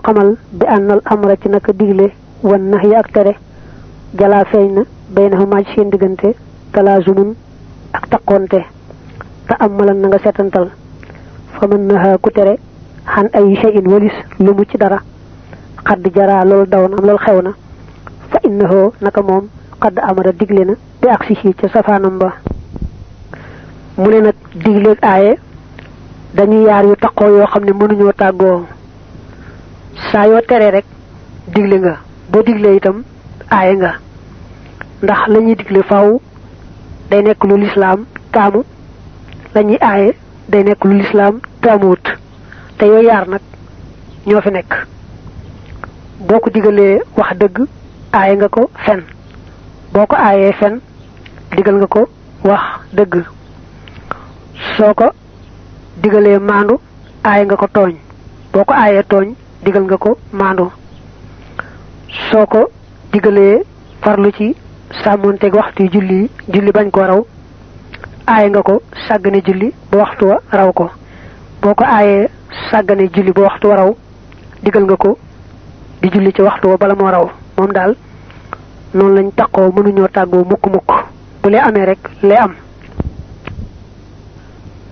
xamal bi ànnal amra ci naka digle wan nax yi ak tere jalaa feeñ na baynahuma ci seen diggante talaazumun ak taqoonte te amalan na nga setantal fa mën naha ku tere xan ay shay'in walis lu mu ci dara xadd jaraa loolu daw na loolu xew na fa innahu naka moom xadd amara digle na bi ak si ca safaanam ba mu ne nag digleeg aaye dañuy yaar yu taqoo yoo xam ne mënuñoo tàggoo saa yoo teree rek digle nga boo diglee itam aaye nga ndax la ñuy digle faaw day nekk lu lislaam taamu la ñuy aaye day nekk lu lislaam taamuwut te yooyu yaar nag ñoo fi nekk boo ko digalee wax dëgg aaye nga ko fen boo ko aayee fen digal nga ko wax dëgg soo ko digalee maandu aaye nga ko tooñ boo ko aayee tooñ digal nga ko maandu soo ko digalee farlu ci sàmmonteeg waxtu julli bañ ko raw aaye nga ko sàggane julli ba waxtu wa raw ko boo ko aayee sàggane julli ba waxtu wa raw digal nga ko di julli ci waxtu wa bala moo raw moom daal noonu lañ taqoo mënuñoo tàggoo mukk bu lee amee rek lee am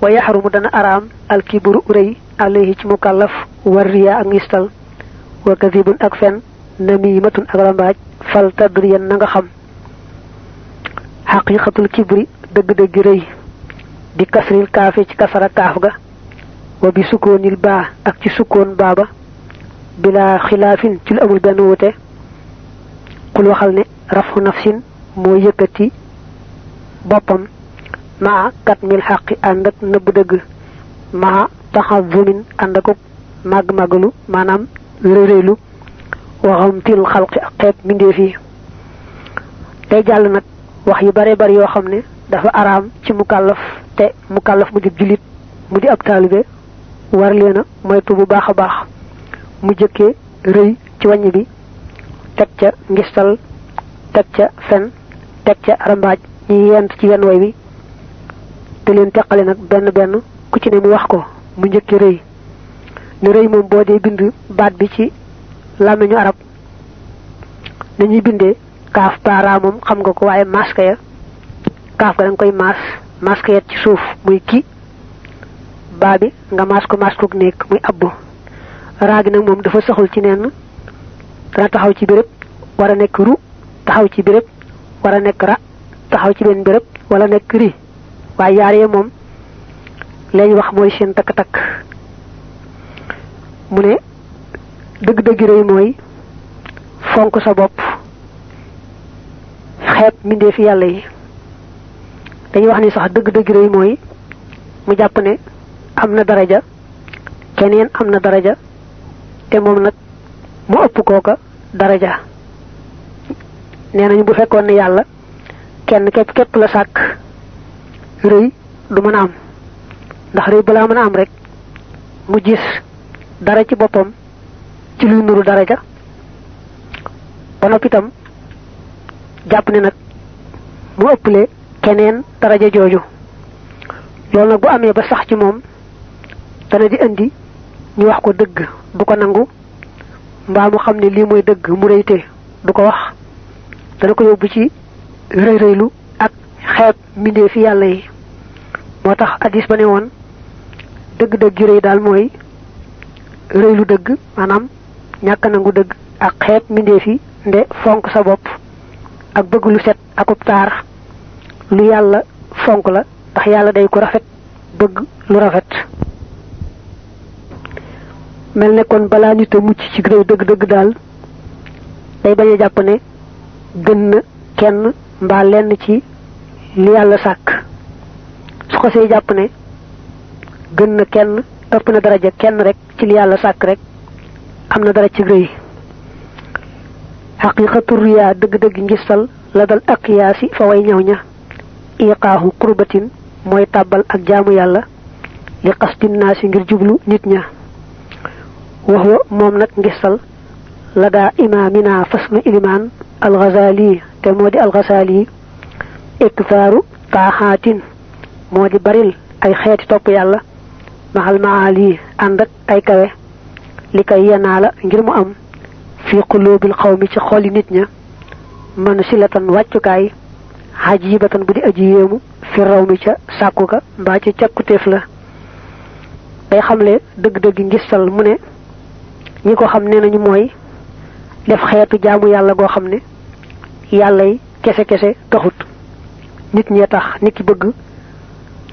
wa yaxrumu dana araam alkibru rëy alayhi ci mukallaf war riyaa ak ngistal wa kadibun ak fen namimatun ak rambaaj fal tadriyan na nga xam xaqiqatul kibri dëgg-dëgg rëy bi kasril kaafe ci kasara kaaf ga wa bi sukkoonil baa ak ci sukkoon baaba bila xilaafin ci lu amul benn wute kul waxal ne rafu nafsin moo yëkkati boppam maa kat mil xaqi ànd ak nëbb dëgg maa taxazumin ànd ak màgg-màggalu maanaam réyréylu waxam til xalqi ak xeeb mbindeef yi tey jàll nag wax yu bare bari yoo xam ne dafa araam ci mukallaf te mukallaf mu di jullit mu di ab taalibe war leena moytu bu baax a baax mu jëkkee rëy ci wàññ bi teg ca ngistal teg ca fen teg ca rambaaj ñi yent ci wenn way wi te leen teqale nag benn benn ku ci ne mu wax ko mu njëkkee rëy ne rëy moom boo dee bind baat bi ci làmmiñu arab nañuy bindee kaaf para moom xam nga ko waaye maska ya kaaf ga da nga koy maska ya ci suuf muy ki baa bi nga maas ko nekk muy abbu raa gi nag moom dafa saxul ci nenn dana taxaw ci béréb war a nekk ru taxaw ci béréb war a nekk ra taxaw ci benn béréb wala nekk ri waaye yaar yee moom lañ wax mooy seen takk-takk mu ne dëgg-dëgg rëy mooy fonk sa bopp xeeb mbindeefi yàlla yi dañuy wax ni sax dëgg-dëgg rëy mooy mu jàpp ne am na daraja keneen am na daraja te moom nag mu ëpp kooka daraja nee nañu bu fekkoon ne yàlla kenn képp la sàkk rëy du mën a am ndax rëy balaa mën a am rek mu gis dara ci boppam ci luy nuru daraja ba noppi itam jàpp ne nag mu ëpple keneen daraja jooju loolu nag bu amee ba sax ci moom dana di indi ñu wax ko dëgg du ko nangu mbaa mu xam ne lii mooy dëgg mu rëyte du ko wax dana ko yóbbu ci rëy-rëylu ak xeeb mbindee fi yàlla yi moo tax hadis ba ne woon dëgg-dëgg rëy daal mooy rëylu dëgg maanaam ñàkk nangu dëgg ak xeeb mbindee fi nde fonk sa bopp ak bëgg lu set akub taar lu yàlla fonk la ndax yàlla day ko rafet bëgg lu rafet mel ne kon balaa nit a mucc ci réew dëgg-dëgg daal day bañ a jàpp ne gën na kenn mbaa lenn ci li yàlla sàkk su ko see jàpp ne gën na kenn ëpp na daraja kenn rek ci li yàlla sàkk rek am na dara ci rëy xaqiqatu riyaa dëgg-dëgg ngistal la dal aqyaasi fa way ñaw ña iqaahu qurbatin mooy tàbbal ak jaamu yàlla li qasdin naasi ngir jublu nit ña waxwa moom nag ngistal la daa imaamina fasnu ilimaan alxazali te moo di alxazali iktaaru taaxaatin moo di baril ay xeeti topp yàlla maxal maali ànd ak ay kawe li kay yanaala ngir mu am fi qulubil xawmi ci xoli nit ña man silatan wàccukaay hajibatan bu di aji yéemu fi raw mi ca sàkku ka mbaa ci càkkutéef la day xamle dëgg-dëgg ngistal mu ne ñi ko xam nee nañu mooy def xeetu jaamu yàlla goo xam ne yàllay kese kese taxut nit ñee tax nit ki bëgg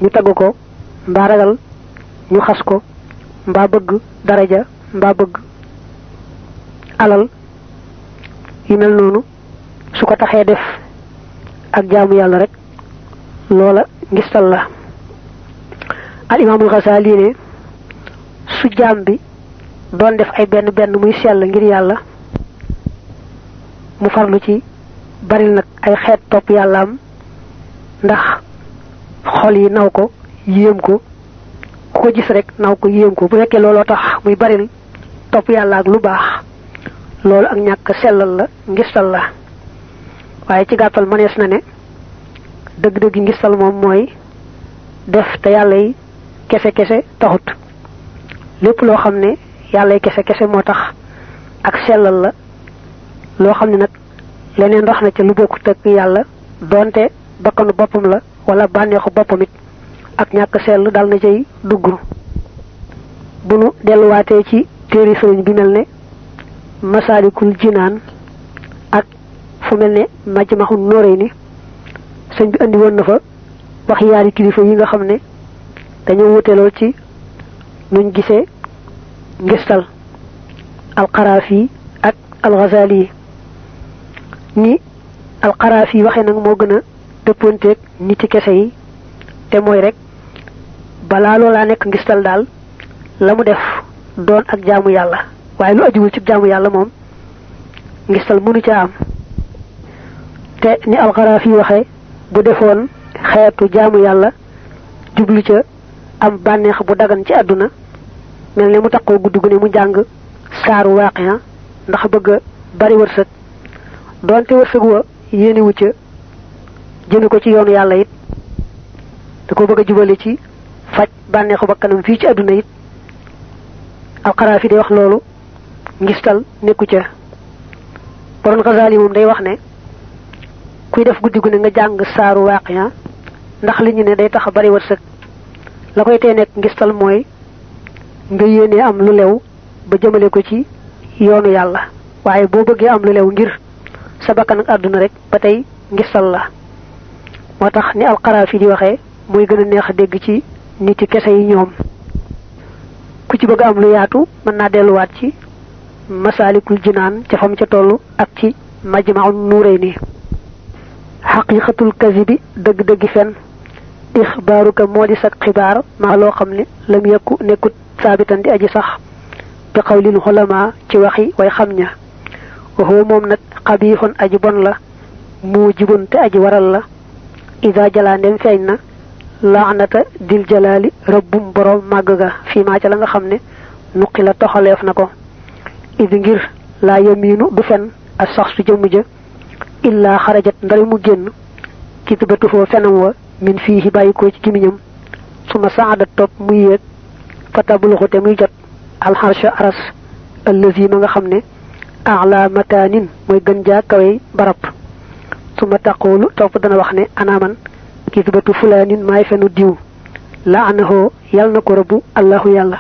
ñu tagg ko mbaa ragal ñu xas ko mbaa bëgg daraja mbaa bëgg alal yu mel noonu su ko taxee def ak jaamu yàlla rek loola ngistal la al imaamul Xasaali ne su jaam bi doon def ay benn benn muy sell ngir yàlla mu farlu ci baril nag ay xeet topp yàllaam ndax xol yi naw ko yéem ko ku ko gis rek naw ko yéem ko bu fekkee looloo tax muy baril topp yàlla ak lu baax loolu ak ñàkk sellal la ngistal la waaye ci gàttal mënees na ne dëgg-dëgg ngistal moom mooy def te yàlla yi kese kese taxut lépp loo xam ne yàlla yi kese kese moo tax ak sellal la loo xam ne nag leneen dox na ca lu bokkut ak yàlla doonte bakkanu boppam la wala bànneexu boppam it ak ñàkk sell dal na cay dugg bu nu delluwaatee ci téeri sëriñ bi mel ne Masaalikul Jinaan ak fu mel ne Majmahun Nurayni sëñ bi andi woon na fa wax yaari kilifa yi nga xam ne dañoo wute lool ci nuñ gisee ngistal Al-Qaraafi ak Al-Ghazali ni Al-Qaraafi waxe nag moo gën a dëppoonteeg niti kese yi te mooy rek balaa loolaa nekk ngistal daal la mu def doon ak jaamu yàlla waaye lu ajuwul ci jaamu yàlla moom ngistal mënu ca am te ni Al-Qaraafi waxe bu defoon xeetu jaamu yàlla jublu ca am bànneex bu dagan ci àdduna mel ne mu taxoo gudd gu ne mu jàng saaru Waaqiya ndax bëgg a bari wërsëg doonte wërsëg wa yéenewu ca jëme ko ci yoonu yàlla it da ko bëgg a jubale ci faj bànneexu bakkanam fii ci àdduna it Al-Qaraafi day wax loolu ngistal nekku ca borom Xasaali moom day wax ne kuy def guddi gu ne nga jàng saaru Waaqiya ndax li ñu ne day tax a bari wërsëg la koy tee nekk ngistal mooy nga yéenee am lu lew ba jëmale ko ci yoonu yàlla waaye boo bëggee am lu lew ngir sa bakkan ak àdduna rek ba tey ngistal la moo tax ni Al-Qaraafi di waxee muy gën a neex a dégg ci niti kese yi ñoom ku ci bëgg am lu yaatu mën naa delluwaat ci Masaalikul Jinaan ca fam ca tollu ak ci Majmahun Nurayni xaqiiqatul kazibi dëgg-dëggi fen ixbaaruka moo di sag xibaar maa loo xam ne lam yekku nekkut saabitan di aji sax bi xawlil xulamaa ci waxi way xam ña waxoo moom nag xabiixun aji bon la mu jibun te aji waral la ida jalaa ndem feeñ na laanata dil jalaali rëbbum boroom màgg ga fii maa ca la nga xam ne nuqi la toxaleef na ko idi ngir laa yamiinu du fen ak sax su jëmm ja illaa xarajat ndari mu génn kitbatu foo fenam wa min fii bàyyi ko ci gimiñam suma saadat topp muy yéeg fatabuluxu te muy jot alxarsha aras allazi ma nga xam ne ala makaanin mooy gën jaa kawey barab suma taqoolu topp dana wax ne anaaman kitbatu fulaanin maay fenu diw la anahoo yal na ko rëbbu allahu yàlla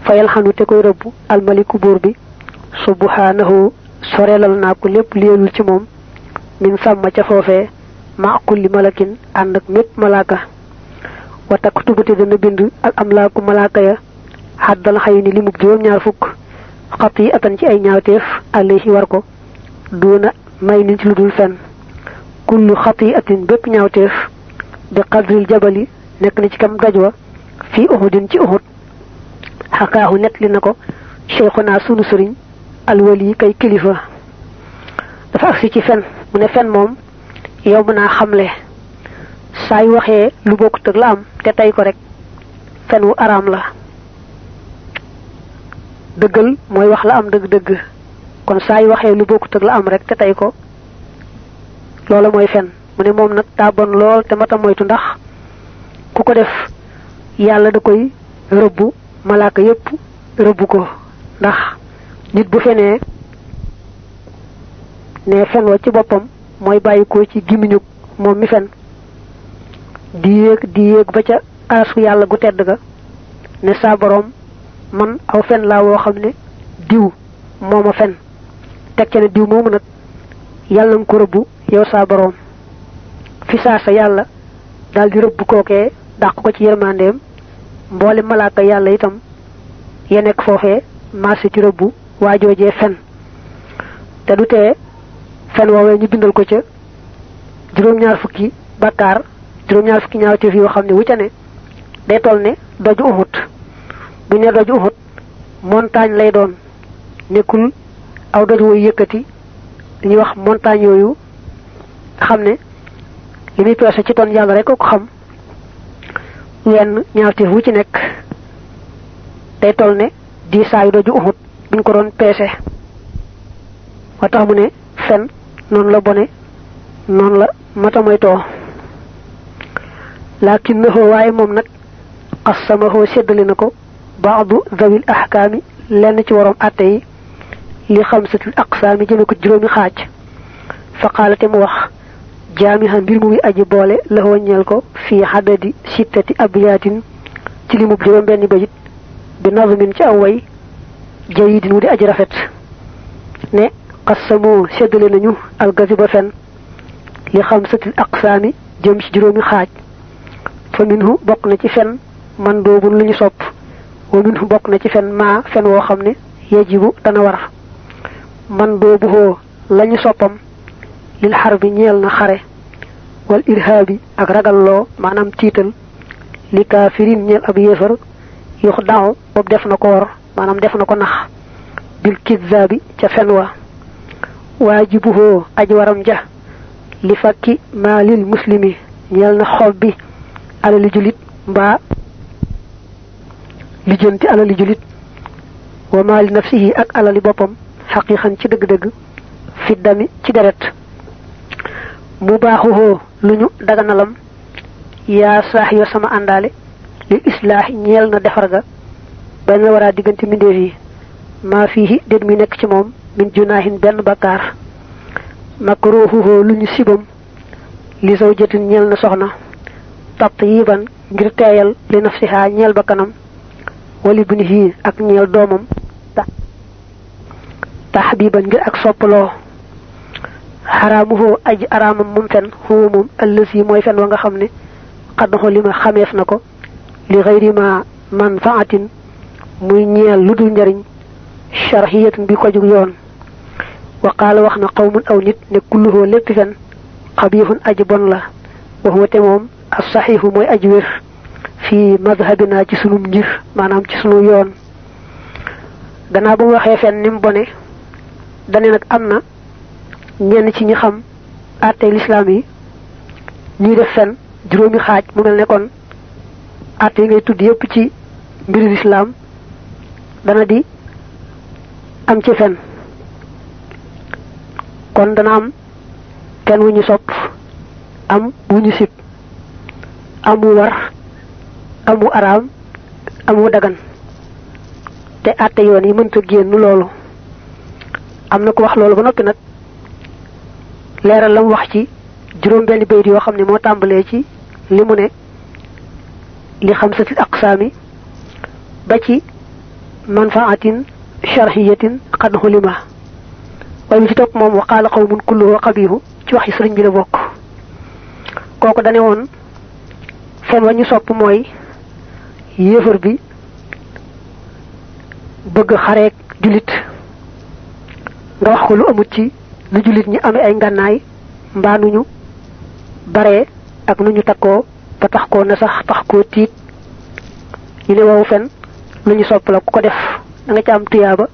fayal xanu te koy rëbbu almaliku buur bi subhanahu sorelal naa ko lépp léelul ci moom min sàmma ca foofee ma kulli malakin ànd ak mépp malaaka wa taktubate dana bind al amlaaku malaaka ya xaddal xay ni limub juróom-ñaar fukk xat yi atan ci ay ñaawteef alayhi war ko duuna may nin ci lu dul fen kullu xat yi atin bépp ñaawteef bi qadril jabali nekk na ci kam daj wa fii uhudin ci uhud xakaahu net li na ko cheikhuna sunu sëriñ alwali kay kilifa dafa agsi ci fen mu ne fen moom yow mën naa xamle saa yu waxee lu bokkut ak la am te tey ko rek fen wu araam la dëggal mooy wax la am dëgg-dëgg kon saa yu waxee lu bokkut ak la am rek te tey ko loola mooy fen mu ne moom nag daa bon lool te mata moytu ndax ku ko def yàlla da koy rëbbu malaaka yépp rëbbu ko ndax nit bu fenee ne fen wa ci boppam mooy bàyyikoo ci gimiñu moom mi fen di yéeg ba ca arasu yàlla gu tedd ga ne saa boroom man aw fen laa woo xam ne diw mooma fen teg ca ne diw moomu nag yàlla nga ko rëbbu yow saa boroom fi saa sa yàlla daal di rëbb kookee dàq ko ci yërmandeem mboole malaaka yàlla itam ya nekk foofee marché ci rëbbu waajoojee fen te du tee fen woowee ñu bindal ko ca juróom-ñaar fukki bakkaar juróom-ñaar fukki ñaawteef yoo xam ne wu ca ne day toll ne doju Uhud bu ne doju Uhud montagne lay doon nekkul aw doj woy yëkkati dañuy wax montagne yooyu xam ne li muy peese ci ton yàlla rek ko xam wenn ñaawteef wu ci nekk day toll ne diisaayu doju Uhud buñ ko doon peese moo tax mu ne fen noonu la bone noonu la mata moytoo lakinnahu waaye moom nag qassamahu séddale na ko baadu zawil ahkaami lenn ci waroom atte yi li xamsatil aqsaami jëme ko juróomi xaaj fa qaalate mu wax jaamiha mbir mu muy aji boole la ñeel ko fii xadadi sittati abiyaatin ci limub juróom benn bayit bi nazmin ci aw way jayidin wu di aji rafet ne qassamoo séddale nañu algaziba fen li xamsatil aqsaami jëm ci juróomi xaaj fa minhu bokk na ci fen man doobun lu ñu sopp wa minhu bokk na ci fen maa fen woo xam ne yajibu dana war man doobu hoo lañu soppam lil xarbi ñeel na xare wal irhaabi ak ragalloo maanaam tiital li kaafirin ñeel ab yéefar yux daaw boobu def na ko war maanaam def na ko nax bil kizzaabi ca fen wa waajibu hoo aji waram ja li fakki maalil muslimi ñeel na xob bi alali julit mbaa lijjanti alali julit wa maali nafsihi ak alali boppam xaqiiqan ci dëgg-dëgg fi dami ci deret mu baaxuhoo lu ñu daganalam yaa saax yoo sama àndaale lil islaax ñeel na defar ga benn waraa diggante mbindeef yi maa fiihi déet mi nekk ci moom min junaahin benn bakkaar makruuhuhoo lu ñu sibam li zawjatin ñeel na soxna tatyiban ngir teeyal li nafsiha ñeel bakkanam wali bunihi ak ñeel doomam tahbiban ngir ak soppaloo xaraamuhoo aji araamam moom fen huwa moom allësi mooy fen wa nga xam ne xaddaxo li ma xameef na ko li xayri ma manfaatin muy ñeel lu dul njariñ sharhiyatun bi ko jug yoon wa qaala wax na qawmun aw nit ne kulluhoo lépp fen xabiixun aji bon la wa huwa te moom as-saxiixu mooy aji wér fii madhabina ci sunum ngir maanaam ci sunu yoon gannaaw ba mu waxee fen ni mu bone dane nag am na ñenn ci ñi xam àttee lislaam yi ñuy def fen juróomi xaaj mu mel ne kon àtte yi ngay tudd yépp ci mbiri lislaam dana di am ci fen kon dana am fen wu ñu sopp am wu ñu sib amu war amu araam amu dagan te àtte yoon yi mënta génn loolu am na ko wax loolu ba noppi nag leeral la mu wax ci juróom benn bayt yoo xam ne moo tàmbalee ci li mu ne li xamsatil aqsaami ba ci manfaatin sharhiyatin qad xulima waaye bi ci topp moom wa qaala qawmun kulluhu qabihu ci wax yi sëriñ bi la bokk kooku dane woon fen wa ñu sopp mooy yéefar bi bëgg xareek jullit nga wax ko lu amut ci lu jullit ñi amee ay ngànnaay mbaa nu ñu baree ak nu ñu takkoo ba tax koo na sax tax koo tiit ñu ne wow fen lu ñu sopp la ku ko def da nga ca am tuyaaba